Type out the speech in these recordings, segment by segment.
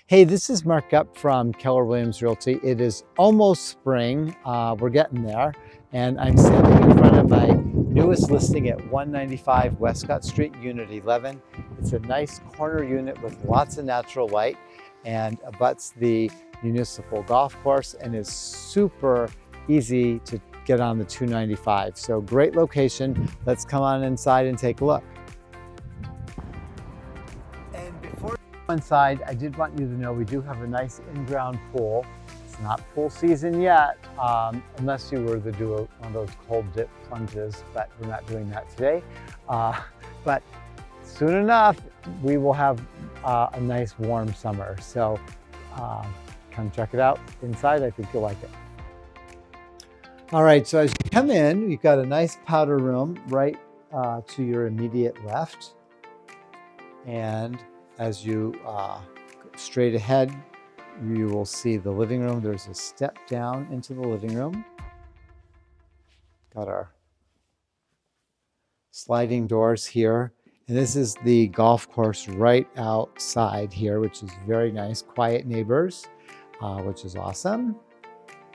Hey, this is Mark Up from Keller Williams Realty. It is almost spring. We're getting there. And I'm standing in front of my newest listing at 195 Wescott Street, Unit 11. It's a nice corner unit with lots of natural light and abuts the municipal golf course and is super easy to get on the 295. So great location. Let's come on inside and take a look. And before we go inside, I did want you to know we do have a nice in-ground pool. It's not pool season yet, unless you were to do one of those cold dip plunges, but we're not doing that today. But soon enough, we will have a nice warm summer. So come check it out inside. I think you'll like it. All right, so as you come in, you've got a nice powder room right to your immediate left. And as you go straight ahead, you will see the living room. There's a step down into the living room. Got our sliding doors here. And this is the golf course right outside here, which is very nice. Quiet neighbors, which is awesome.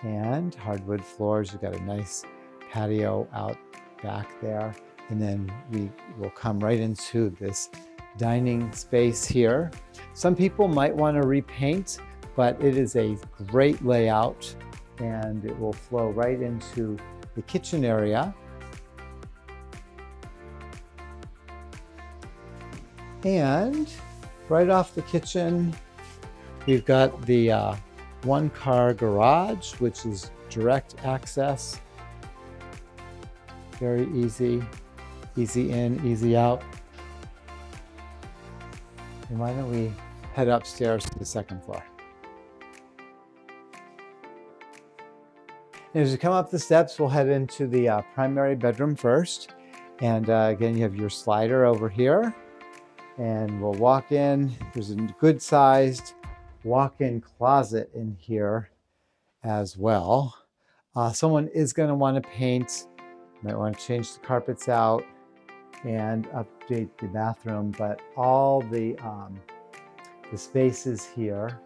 And hardwood floors. You've got a nice patio out back there. And then we will come right into this dining space here. Some people might want to repaint, but it is a great layout and it will flow right into the kitchen area. And right off the kitchen, we've got the one-car garage, which is direct access. Very easy, easy in, easy out. And why don't we head upstairs to the second floor. And as you come up the steps, we'll head into the primary bedroom first. And again, you have your slider over here. And we'll walk in. There's a good sized walk-in closet in here as well. Someone is going to want to paint. Might want to change the carpets out and update the bathroom, but all the spaces here,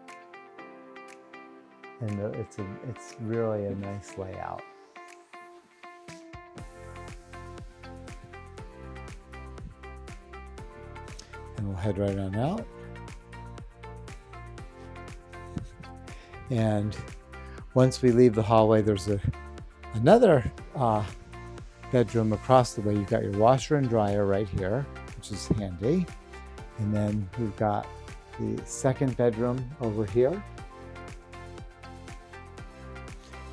and it's really a nice layout. And we'll head right on out. And once we leave the hallway, there's another bedroom across the way. You've got your washer and dryer right here, which is handy. And then we've got the second bedroom over here.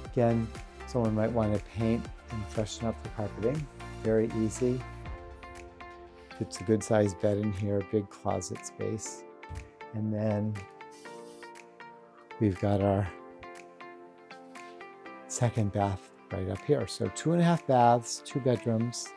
Again, someone might want to paint and freshen up the carpeting. Very easy. It's a good sized bed in here, big closet space. And then we've got our second bath right up here. So 2.5 baths, 2 bedrooms.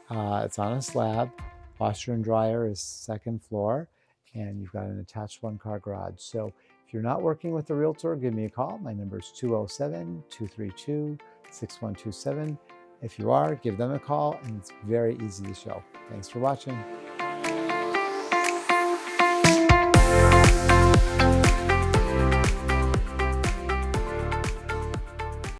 It's on a slab. Washer and dryer is second floor. And you've got an attached one-car garage. So if you're not working with a realtor, give me a call. My number is 207-232-6127. If you are, give them a call, and it's very easy to show. Thanks for watching.